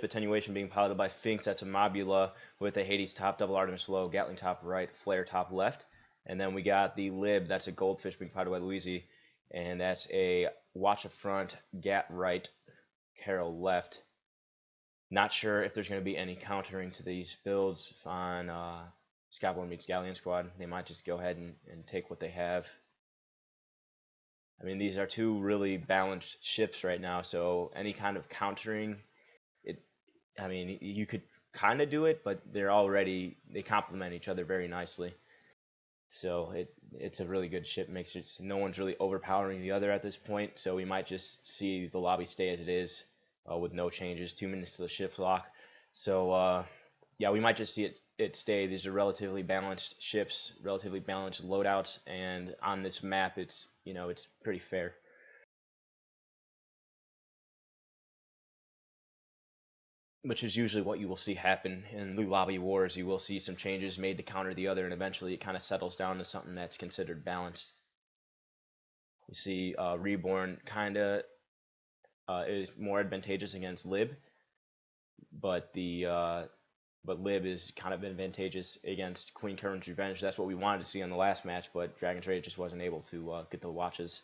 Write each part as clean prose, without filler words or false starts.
Attenuation being piloted by Finks. That's a Mobula with a Hades top, double Artemis low, Gatling top right, Flare top left. And then we got the Lib. That's a Goldfish being piloted by Louisi. And that's a Watcha front, Gat right, Carol left. Not sure if there's going to be any countering to these builds on Skyborne meets Galleon squad. They might just go ahead and take what they have. I mean, these are two really balanced ships right now, so any kind of countering, I mean, you could kind of do it, but they complement each other very nicely. So it's a really good ship. Makes it no one's really overpowering the other at this point. So we might just see the lobby stay as it is with no changes. 2 minutes to the ship's lock. So yeah, we might just see it stay. These are relatively balanced ships, relatively balanced loadouts, and on this map, it's pretty fair. Which is usually what you will see happen in the lobby wars. You will see some changes made to counter the other, and eventually it kind of settles down to something that's considered balanced. You see Reborn kind of is more advantageous against Lib, but Lib is kind of advantageous against Queen Curran's Revenge. That's what we wanted to see on the last match, but Dragon Trade just wasn't able to get the watches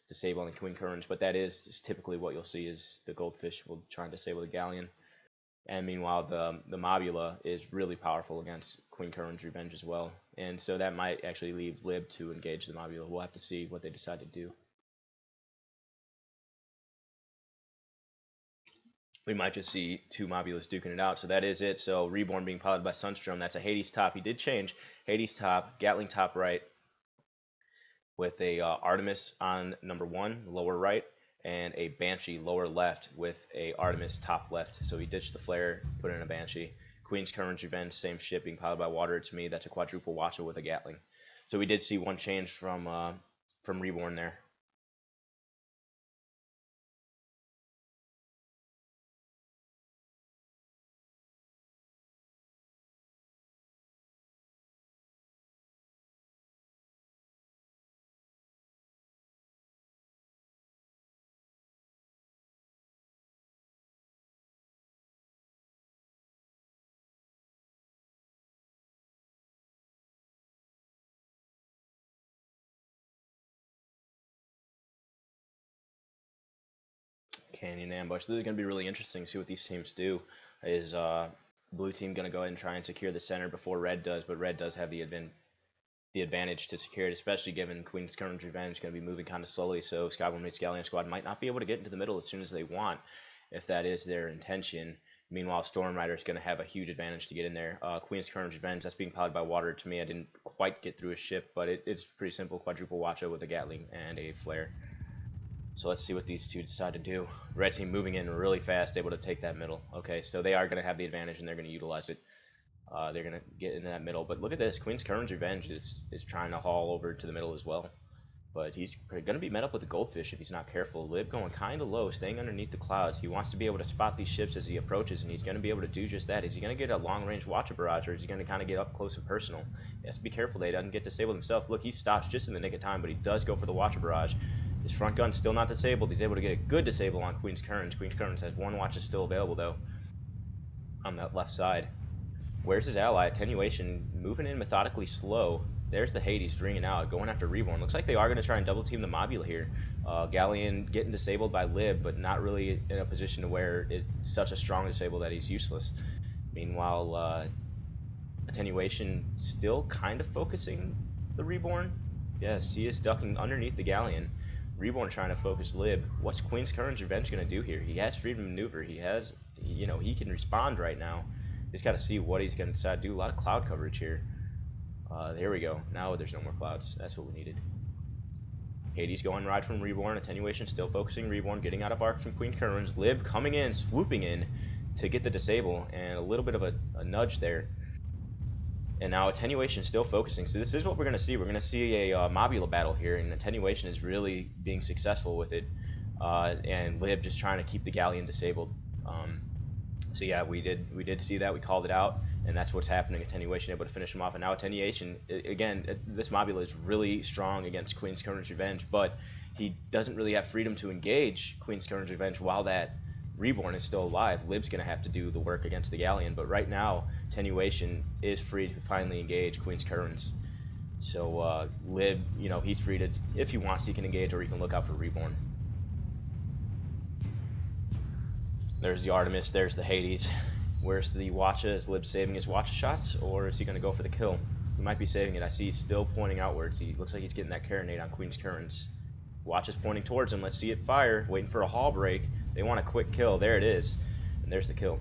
disabling Queen Curran's. But that is just typically what you'll see is the Goldfish will try and disable the Galleon. And meanwhile, the Mobula is really powerful against Queen Curran's Revenge as well. And so that might actually leave Lib to engage the Mobula. We'll have to see what they decide to do. We might just see two Mobulas duking it out. So that is it. So Reborn being piloted by Sunstrom. That's a Hades top. He did change. Hades top, Gatling top right with a Artemis on number 1, lower right, and a Banshee lower left with a Artemis top left. So he ditched the Flare, put in a Banshee. Queen's Curran's Revenge, same ship being piloted by Water to me. That's a quadruple Watcher with a Gatling. So we did see one change from Reborn there. Canyon ambush. This is going to be really interesting to see what these teams do. Is blue team going to go ahead and try and secure the center before red does, but red does have the advantage to secure it, especially given Queen's Curran's Revenge is going to be moving kind of slowly, so Skyborne meets Galleon squad might not be able to get into the middle as soon as they want, if that is their intention. Meanwhile, Storm Rider is going to have a huge advantage to get in there. Queen's Curran's Revenge, that's being piloted by Water to me. I didn't quite get through a ship, but it's pretty simple. Quadruple Watcher with a Gatling and a Flare. So let's see what these two decide to do. Red team moving in really fast, able to take that middle. Okay, so they are going to have the advantage, and they're going to utilize it. They're going to get into that middle. But look at this. Queen's Curran's Revenge is trying to haul over to the middle as well. But he's going to be met up with the Goldfish if he's not careful. Lib going kind of low, staying underneath the clouds. He wants to be able to spot these ships as he approaches, and he's going to be able to do just that. Is he going to get a long-range Watcher barrage, or is he going to kind of get up close and personal? He has to be careful that he doesn't get disabled himself. Look, he stops just in the nick of time, but he does go for the Watcher barrage. His front gun's still not disabled. He's able to get a good disable on Queen's Curran's. Queen's Curran's has one watch is still available, though, on that left side. Where's his ally? Attenuation moving in methodically slow. There's the Hades ringing out, going after Reborn. Looks like they are going to try and double team the Mobula here. Galleon getting disabled by Lib, but not really in a position to where it's such a strong disable that he's useless. Meanwhile, Attenuation still kind of focusing the Reborn. Yes, he is ducking underneath the Galleon. Reborn trying to focus Lib. What's Queen's Curran's Revenge going to do here? He has freedom of maneuver. He has, he can respond right now. Just got to see what he's going to decide to do. A lot of cloud coverage here. There we go. Now there's no more clouds. That's what we needed. Hades going ride from Reborn. Attenuation still focusing Reborn. Getting out of arc from Queen Curran's. Lib coming in, swooping in to get the disable. And a little bit of a nudge there. And now Attenuation still focusing. So this is what we're going to see. We're going to see a Mobula battle here. And Attenuation is really being successful with it. And Lib just trying to keep the Galleon disabled. So yeah, we did see that. We called it out, and that's what's happening. Attenuation able to finish him off, and now Attenuation again. This Mobula is really strong against Queen's Curran's Revenge, but he doesn't really have freedom to engage Queen's Curran's Revenge while that Reborn is still alive, Lib's going to have to do the work against the Galleon. But right now, Attenuation is free to finally engage Queen's Currents. So Lib, you know, he's free to, if he wants, he can engage, or he can look out for Reborn. There's the Artemis, there's the Hades. Where's the Watcha? Is Lib saving his Watcha shots, or is he going to go for the kill? He might be saving it. I see he's still pointing outwards. He looks like he's getting that carronade on Queen's Currents. Watcha's pointing towards him. Let's see it fire. Waiting for a hall break. They want a quick kill. There it is. And there's the kill.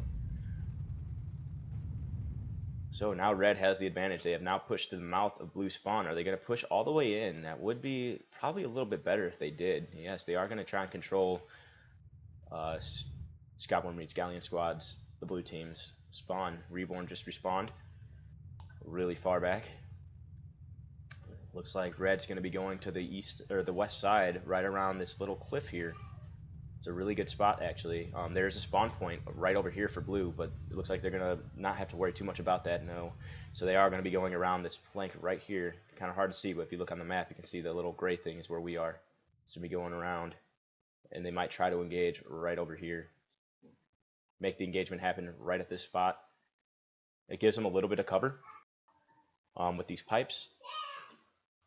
So now Red has the advantage. They have now pushed to the mouth of Blue spawn. Are they going to push all the way in? That would be probably a little bit better if they did. Yes, they are going to try and control Skyborne meets Galleon squads, the blue team's spawn. Reborn just respawned really far back. Looks like Red's going to be going to the east or the west side, right around this little cliff here. It's a really good spot, actually. There's a spawn point right over here for blue, but it looks like they're going to not have to worry too much about that, no. So they are going to be going around this flank right here. Kind of hard to see, but if you look on the map, you can see the little gray thing is where we are. So we'll be going around, and they might try to engage right over here. Make the engagement happen right at this spot. It gives them a little bit of cover with these pipes,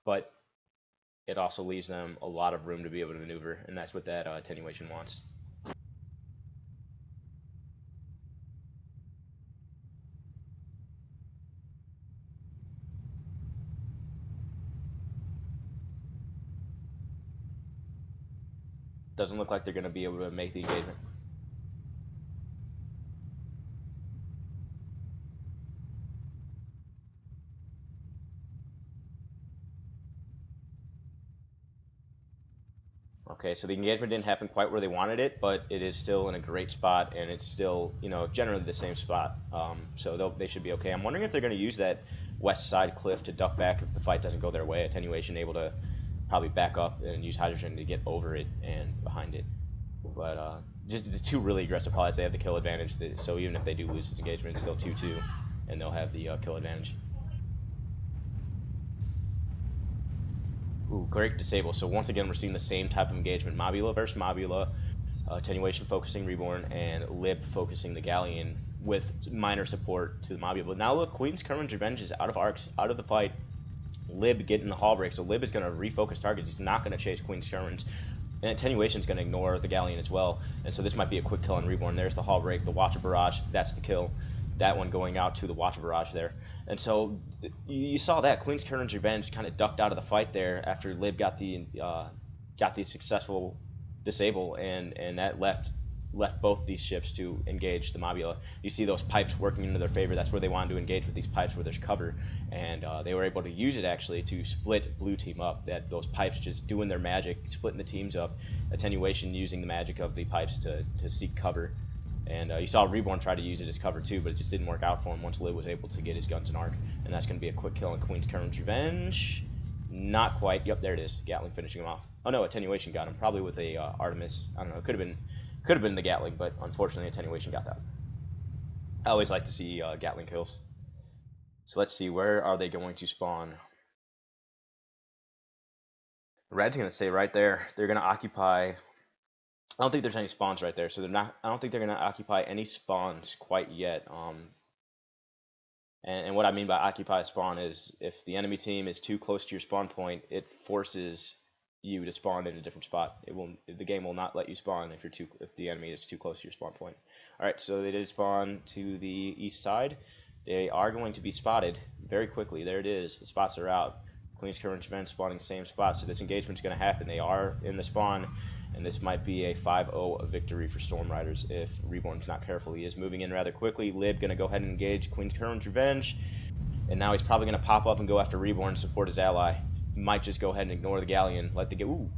but it also leaves them a lot of room to be able to maneuver, and that's what that attenuation wants. Doesn't look like they're going to be able to make the engagement. Okay, so the engagement didn't happen quite where they wanted it, but it is still in a great spot, and it's still, you know, generally the same spot. So they should be okay. I'm wondering if they're going to use that west side cliff to duck back if the fight doesn't go their way. Attenuation able to probably back up and use hydrogen to get over it and behind it. But just the two really aggressive pods, they have the kill advantage. So even if they do lose this engagement, it's still 2-2, and they'll have the kill advantage. Ooh, great disable. So once again, we're seeing the same type of engagement. Mobula versus Mobula. Attenuation focusing Reborn, and Lib focusing the Galleon with minor support to the Mobula. But now look, Queen's Current's Revenge is out of arcs, out of the fight. Lib getting the hall break. So Lib is going to refocus targets. He's not going to chase Queen's Current. And Attenuation is going to ignore the Galleon as well. And so this might be a quick kill on Reborn. There's the hall break, the Watcher Barrage. That's the kill. That one going out to the Watcher Barrage there. And so you saw that Queen's Current's Revenge kind of ducked out of the fight there after Lib got the successful disable, and that left both these ships to engage the Mobula. You see those pipes working into their favor. That's where they wanted to engage, with these pipes where there's cover, and they were able to use it actually to split blue team up. That those pipes just doing their magic, splitting the teams up. Attenuation using the magic of the pipes to seek cover. And you saw Reborn try to use it as cover too, but it just didn't work out for him once Lib was able to get his guns in arc. And that's going to be a quick kill on Queen's Current's Revenge. Not quite. Yep, there it is. Gatling finishing him off. Oh no, Attenuation got him. Probably with a Artemis. I don't know. It could have been the Gatling, but unfortunately Attenuation got that. I always like to see Gatling kills. So let's see, where are they going to spawn? Red's going to stay right there. They're going to occupy. I don't think there's any spawns right there, so I don't think they're going to occupy any spawns quite yet. And what I mean by occupy a spawn is if the enemy team is too close to your spawn point, it forces you to spawn in a different spot. The game will not let you spawn if the enemy is too close to your spawn point. All right, so they did spawn to the east side. They are going to be spotted very quickly. There it is. The spots are out. Queen's Current's Revenge spawning same spot, so this engagement is going to happen. They are in the spawn, and this might be a 5-0 victory for Storm Riders if Reborn's not careful. He is moving in rather quickly. Lib going to go ahead and engage Queen's Current's Revenge, and now he's probably going to pop up and go after Reborn and support his ally. He might just go ahead and ignore the Galleon.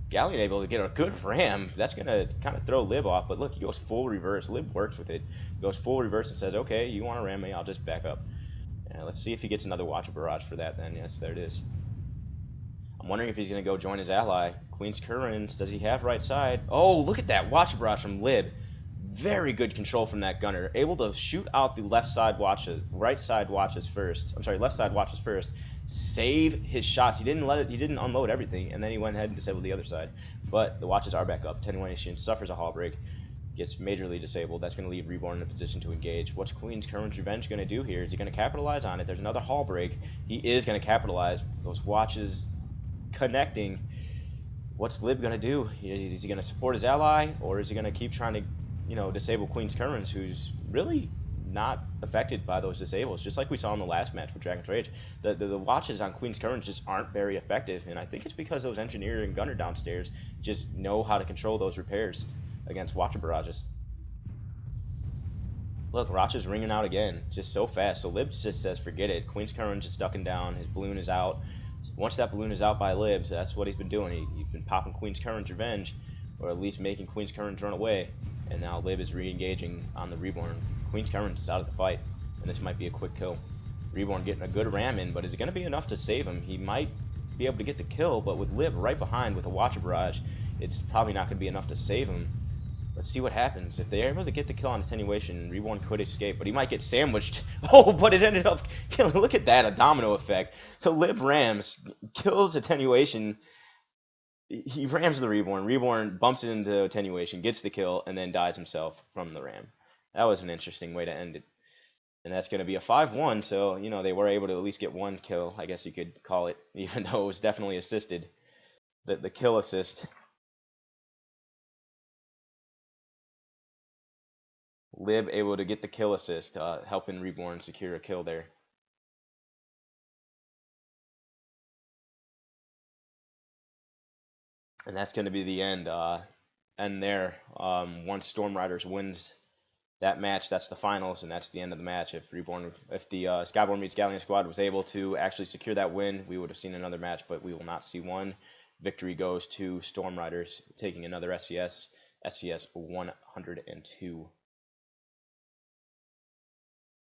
Galleon able to get a good ram. That's going to kind of throw Lib off, but look, he goes full reverse. Lib works with it. He goes full reverse and says, okay, you want to ram me, I'll just back up. Let's see if he gets another Watcher Barrage for that then. Yes, there it is. I'm wondering if he's going to go join his ally. Queen's Currents, does he have right side? Oh, look at that Watcher Barrage from Lib. Very good control from that gunner. Able to shoot out the left side watches, right side watches first. I'm sorry, left side watches first. Save his shots. He didn't unload everything, and then he went ahead and disabled the other side. But the watches are back up. Attenuation suffers a hall break. gets majorly disabled. That's going to leave Reborn in a position to engage. What's Queen's Current's Revenge going to do here? Is he going to capitalize on it? There's another hall break. He is going to capitalize. Those watches connecting. What's Lib going to do? Is he going to support his ally, or is he going to keep trying to, you know, disable Queen's Currents, who's really not affected by those disables, just like we saw in the last match with Dragon's Rage. The watches on Queen's Currents just aren't very effective, and I think it's because those Engineer and Gunner downstairs just know how to control those repairs against Watcher barrages. Look, Roch is ringing out again, just so fast. So Libs just says, forget it. Queen's Currents is ducking down. His balloon is out. Once that balloon is out by Libs, that's what he's been doing. He's been popping Queen's Current's Revenge, or at least making Queen's Currents run away. And now Lib is re-engaging on the Reborn. Queen's Currents is out of the fight, and this might be a quick kill. Reborn getting a good ram in, but is it going to be enough to save him? He might be able to get the kill, but with Lib right behind with a Watcher barrage, it's probably not going to be enough to save him. Let's see what happens. If they're able to get the kill on Attenuation, Reborn could escape, but he might get sandwiched. Oh, but it ended up killing. Look at that, a domino effect. So Lib rams, kills Attenuation. He rams the Reborn. Reborn bumps it into Attenuation, gets the kill, and then dies himself from the ram. That was an interesting way to end it. And that's going to be a 5-1, so, you know, they were able to at least get one kill, I guess you could call it, even though it was definitely assisted. The kill assist. Lib able to get the kill assist, helping Reborn secure a kill there. And that's going to be the end. End there. Once Storm Ryders wins that match, that's the finals, and that's the end of the match. If the Skyborne meets Galleon squad was able to actually secure that win, we would have seen another match, but we will not see one. Victory goes to Storm Ryders, taking another SCS 102.